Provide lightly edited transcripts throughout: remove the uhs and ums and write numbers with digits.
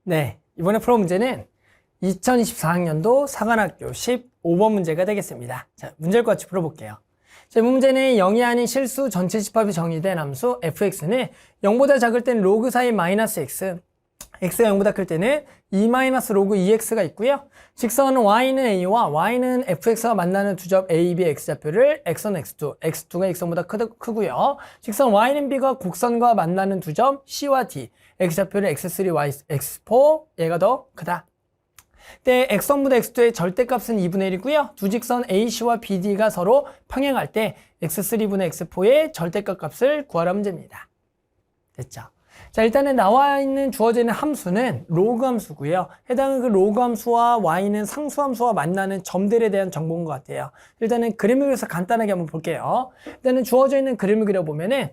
네, 이번에 풀어 문제는 2024학년도 사관학교 15번 문제가 되겠습니다. 자, 문제를 같이 풀어볼게요. 자, 이 문제는 0이 아닌 실수 전체 집합이 정의된 함수 fx는 0보다 작을 때는 로그 사인 마이너스 x, x가 0보다 클 때는 2 마이너스 로그 2x가 있고요. 직선 y는 a와 y는 fx가 만나는 두 점 a, b, x좌표를 x1, x2, x2가 x1보다 크고요. 직선 y는 b가 곡선과 만나는 두 점 c와 d, x좌표를 x3, y, x4, 얘가 더 크다. 때 x1보다 x2의 절대값은 2분의 1이고요. 두 직선 AC와 BD가 서로 평행할 때 x3분의 x4의 절대값 값을 구하라 문제입니다. 됐죠? 자, 일단은 나와 있는 주어지는 함수는 로그 함수고요. 해당하는 그 로그 함수와 y는 상수 함수와 만나는 점들에 대한 정보인 것 같아요. 일단은 그림을 그려서 간단하게 한번 볼게요. 일단은 주어져 있는 그림을 그려보면은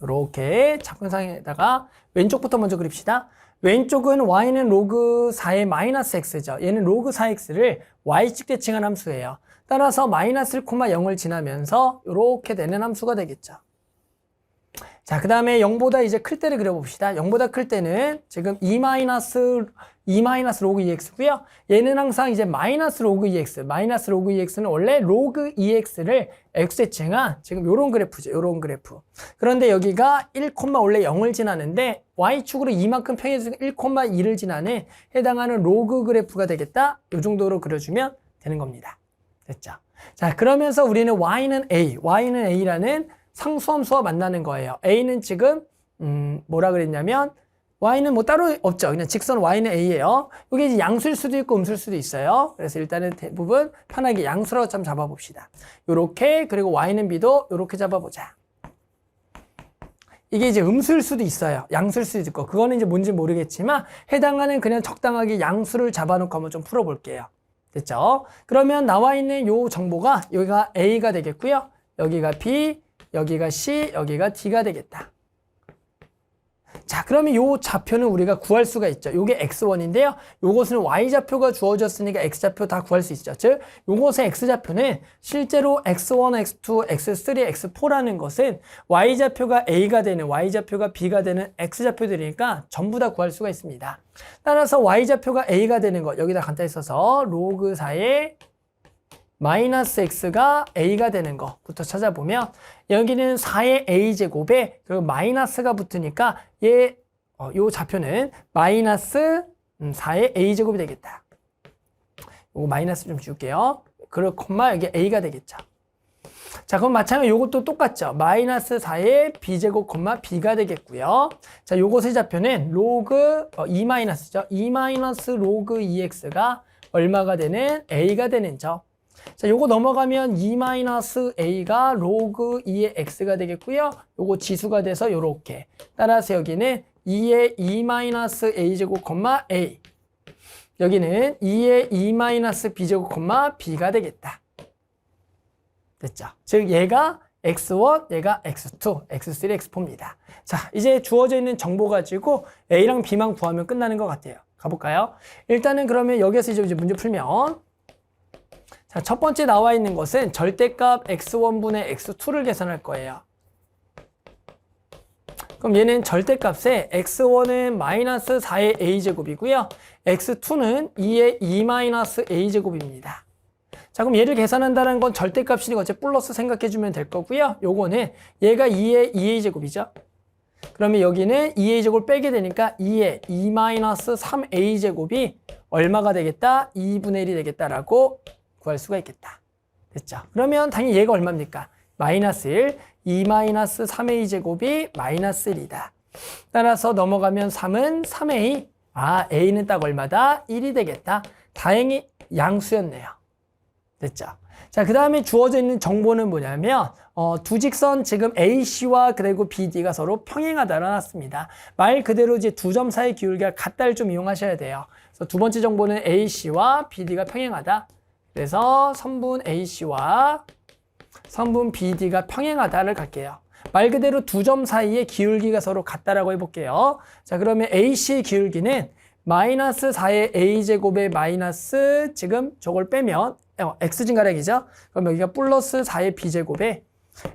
이렇게 작품상에다가 왼쪽부터 먼저 그립시다. 왼쪽은 y는 로그 4의 마이너스 x죠. 얘는 로그 4x를 y축 대칭한 함수예요. 따라서 마이너스 1,0을 지나면서 이렇게 되는 함수가 되겠죠. 자, 그 다음에 0보다 이제 클 때를 그려봅시다. 0보다 클 때는 지금 2 마이너스 로그 2x고요. 얘는 항상 이제 마이너스 로그 2x, 마이너스 로그 2x는 원래 로그 2x를 x대칭한 지금 요런 그래프죠. 요런 그래프. 그런데 여기가 1, 원래 0을 지나는데 y축으로 이만큼 평해서 1,2를 지나는 해당하는 로그 그래프가 되겠다. 요 정도로 그려주면 되는 겁니다. 됐죠? 자, 그러면서 우리는 y는 a라는 상수함수와 만나는 거예요. a는 지금 뭐라 그랬냐면 y는 뭐 따로 없죠. 그냥 직선 y는 a예요. 이게 이제 양수일 수도 있고 음수일 수도 있어요. 그래서 일단은 대부분 편하게 양수라고 좀 잡아봅시다. 요렇게, 그리고 y는 b도 요렇게 잡아보자. 이게 이제 음수일 수도 있어요. 양수일 수도 있고, 그거는 이제 뭔지 모르겠지만 해당하는 그냥 적당하게 양수를 잡아놓고 한번 좀 풀어볼게요. 됐죠? 그러면 나와 있는 요 정보가 여기가 a가 되겠고요. 여기가 b, 여기가 c, 여기가 d가 되겠다. 자, 그러면 요 좌표는 우리가 구할 수가 있죠. 요게 x1인데요. 요것은 y좌표가 주어졌으니까 x좌표 다 구할 수 있죠. 즉, 요것의 x좌표는 실제로 x1, x2, x3, x4라는 것은 y좌표가 a가 되는, y좌표가 b가 되는 x좌표들이니까 전부 다 구할 수가 있습니다. 따라서 y좌표가 a가 되는 것, 여기다 간단히 써서 로그 4의 마이너스 x가 a가 되는 것부터 찾아보면 여기는 4의 a제곱에 그 마이너스가 붙으니까 요 좌표는 마이너스 4의 a제곱이 되겠다. 요거 마이너스 좀 지울게요. 그리고 콤마 여기 a가 되겠죠. 자, 그럼 마찬가지로 요것도 똑같죠. 마이너스 4의 b제곱 콤마 b가 되겠고요. 자, 요것의 좌표는 로그 2 마이너스죠. 2 마이너스 로그 2x가 얼마가 되는 a가 되는 점. 자, 요거 넘어가면 2-a가 로그 2의 x가 되겠고요. 요거 지수가 돼서 요렇게. 따라서 여기는 2의 2-a제곱, a. 여기는 2의 2-b제곱, b가 되겠다. 됐죠? 즉, 얘가 x1, 얘가 x2, x3, x4입니다. 자, 이제 주어져 있는 정보 가지고 a랑 b만 구하면 끝나는 것 같아요. 가볼까요? 일단은 그러면 여기서 이제 문제 풀면 자, 첫 번째 나와 있는 것은 절대값 x1분의 x2를 계산할 거예요. 그럼 얘는 절대값에 x1은 마이너스 4의 a제곱이고요. x2는 2의 2-a제곱입니다. 자, 그럼 얘를 계산한다는 건 절대값이니까 어째 플러스 생각해주면 될 거고요. 요거는 얘가 2의 2a제곱이죠. 그러면 여기는 2a제곱을 빼게 되니까 2의 2-3a제곱이 얼마가 되겠다? 2분의 1이 되겠다라고 구할 수가 있겠다. 됐죠? 그러면 당연히 얘가 얼마입니까? 마이너스 1, 2-3a 제곱이 마이너스 1이다. 따라서 넘어가면 3은 3a. 아, a는 딱 얼마다? 1이 되겠다. 다행히 양수였네요. 됐죠? 자, 그 다음에 주어져 있는 정보는 뭐냐면 두 직선 지금 AC와 그리고 BD가 서로 평행하다로 나왔습니다. 말 그대로 이제 두 점 사이 기울기가 같다를 좀 이용하셔야 돼요. 그래서 두 번째 정보는 AC와 BD가 평행하다. 그래서 선분 AC와 선분 BD가 평행하다를 갈게요. 말 그대로 두 점 사이의 기울기가 서로 같다라고 해볼게요. 자, 그러면 AC의 기울기는 마이너스 4의 a제곱의 마이너스 지금 저걸 빼면 x진가량이죠. 그럼 여기가 플러스 4의 b제곱에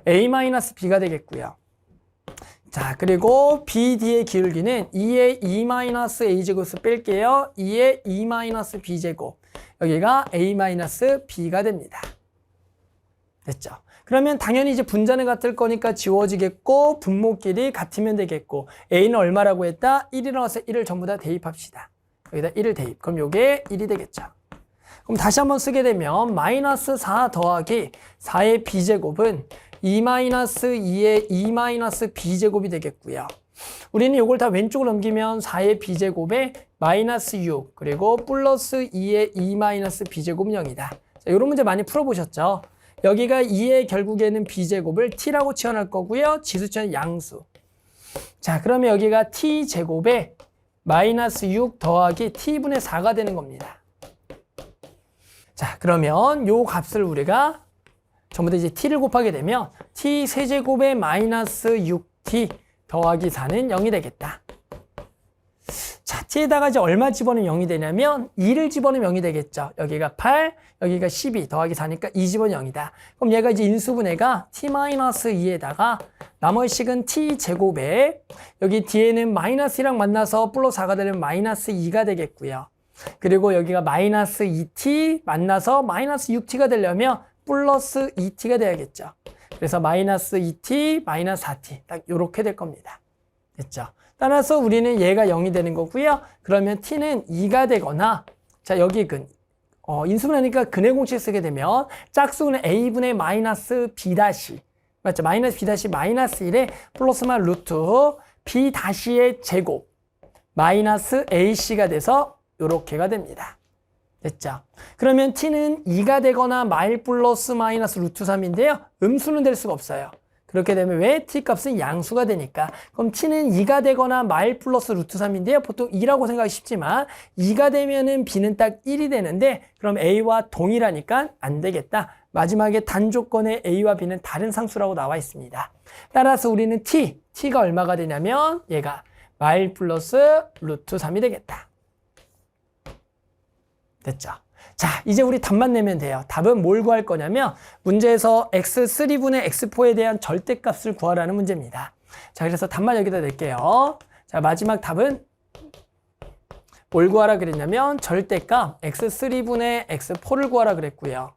a-b가 되겠고요. 자, 그리고 BD의 기울기는 2의 E-A제곱을 뺄게요. 2의 E-B제곱. 여기가 A-B가 됩니다. 됐죠? 그러면 당연히 이제 분자는 같을 거니까 지워지겠고, 분모끼리 같으면 되겠고, A는 얼마라고 했다? 1이라고 해서 1을 전부 다 대입합시다. 여기다 1을 대입. 그럼 요게 1이 되겠죠. 그럼 다시 한번 쓰게 되면 마이너스 4 더하기 4의 b제곱은 2-2의 E-b제곱이 되겠고요. 우리는 이걸 다 왼쪽으로 넘기면 4의 b제곱에 마이너스 6 그리고 플러스 2의 E-b제곱은 0이다. 자, 이런 문제 많이 풀어보셨죠? 여기가 2의 결국에는 b제곱을 t라고 치환할 거고요. 지수치는 양수. 자, 그러면 여기가 t제곱에 마이너스 6 더하기 t분의 4가 되는 겁니다. 자, 그러면 요 값을 우리가 전부 다 이제 t를 곱하게 되면 t 세제곱에 마이너스 6t 더하기 4는 0이 되겠다. 자, t에다가 이제 얼마 집어넣으면 0이 되냐면 2를 집어넣으면 0이 되겠죠. 여기가 8, 여기가 12 더하기 4니까 2 집어넣으면 0이다. 그럼 얘가 이제 인수분해가 t-2에다가 나머지 식은 t제곱에 여기 뒤에는 마이너스랑 만나서 플러스 4가 되면 마이너스 2가 되겠고요. 그리고 여기가 마이너스 2t 만나서 마이너스 6t가 되려면 플러스 2t가 돼야겠죠. 그래서 마이너스 2t, 마이너스 4t 딱 이렇게 될 겁니다. 됐죠? 따라서 우리는 얘가 0이 되는 거고요. 그러면 t는 2가 되거나 자 여기 인수분해하니까 근의 공식 쓰게 되면 짝수는 a분의 마이너스 b 다시 맞죠? 마이너스 b 다시 마이너스 1에 플러스만 루트 b 다시의 제곱 마이너스 ac가 돼서 요렇게가 됩니다. 됐죠? 그러면 t는 2가 되거나 마일 플러스 마이너스 루트 3인데요. 음수는 될 수가 없어요. 그렇게 되면 왜? t 값은 양수가 되니까. 그럼 t는 2가 되거나 마일 플러스 루트 3인데요. 보통 2라고 생각하기 쉽지만 2가 되면은 b는 딱 1이 되는데 그럼 a와 동일하니까 안 되겠다. 마지막에 단조건에 a와 b는 다른 상수라고 나와 있습니다. 따라서 우리는 t가 얼마가 되냐면 얘가 마일 플러스 루트 3이 되겠다. 됐죠? 자, 이제 우리 답만 내면 돼요. 답은 뭘 구할 거냐면 문제에서 x3분의 x4에 대한 절대값을 구하라는 문제입니다. 자, 그래서 답만 여기다 낼게요. 자, 마지막 답은 뭘 구하라 그랬냐면 절대값 x3분의 x4를 구하라 그랬고요.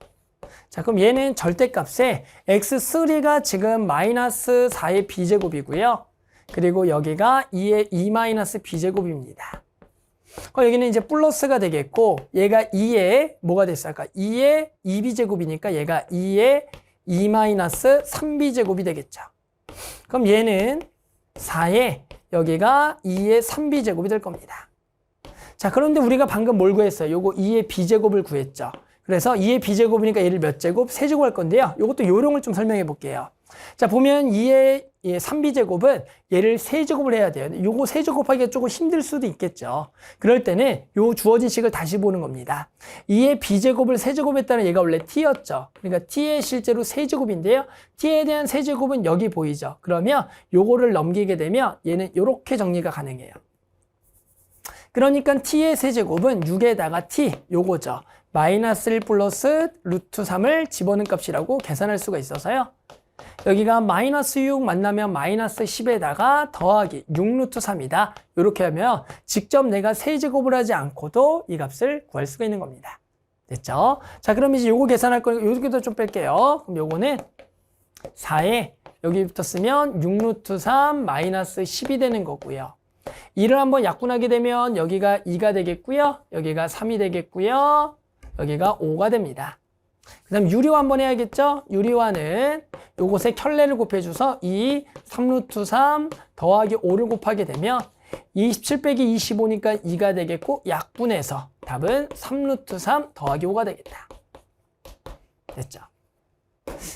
자, 그럼 얘는 절대값에 x3가 지금 마이너스 4의 b제곱이고요. 그리고 여기가 2의 E-b제곱입니다. 여기는 이제 플러스가 되겠고 얘가 2의 뭐가 됐어요? 아까 2의 2b제곱이니까 얘가 2의 2-3b제곱이 되겠죠. 그럼 얘는 4의 여기가 2의 3b제곱이 될 겁니다. 자, 그런데 우리가 방금 뭘 구했어요? 요거 2의 b제곱을 구했죠. 그래서 2의 b제곱이니까 얘를 몇 제곱? 세제곱 할 건데요. 요것도 요령을 좀 설명해 볼게요. 자, 보면 2의 3b제곱은 얘를 세제곱을 해야 돼요. 요거 세제곱하기가 조금 힘들 수도 있겠죠. 그럴 때는 요 주어진 식을 다시 보는 겁니다. 2의 b제곱을 세제곱했다는 얘가 원래 t였죠. 그러니까 t의 실제로 세제곱인데요. t에 대한 세제곱은 여기 보이죠. 그러면 요거를 넘기게 되면 얘는 요렇게 정리가 가능해요. 그러니까 t의 세제곱은 6에다가 t 요거죠. 마이너스 1 플러스 루트 3을 집어넣은 값이라고 계산할 수가 있어서요. 여기가 마이너스 6 만나면 마이너스 10에다가 더하기 6 루트 3이다. 이렇게 하면 직접 내가 세제곱을 하지 않고도 이 값을 구할 수가 있는 겁니다. 됐죠? 자, 그럼 이제 요거 계산할 거니까 여기도 좀 뺄게요. 그럼 요거는 4에 여기부터 쓰면 6 루트 3 마이너스 10이 되는 거고요. 2를 한번 약분하게 되면 여기가 2가 되겠고요. 여기가 3이 되겠고요. 여기가 5가 됩니다. 그 다음 유리화 한번 해야겠죠? 유리화는 요것에 켤레를 곱해줘서 2, 3루트 3 더하기 5를 곱하게 되면 27 빼기 25니까 2가 되겠고 약분해서 답은 3루트 3 더하기 5가 되겠다. 됐죠?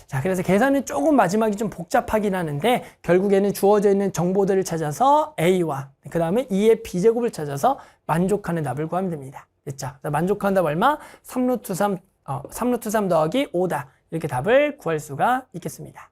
자, 그래서 계산은 조금 마지막이 좀 복잡하긴 하는데 결국에는 주어져 있는 정보들을 찾아서 A와 그 다음에 2의 B제곱을 찾아서 만족하는 답을 구하면 됩니다. 됐죠? 만족하는 답 얼마? 3루트 3 더하기 5다. 이렇게 답을 구할 수가 있겠습니다.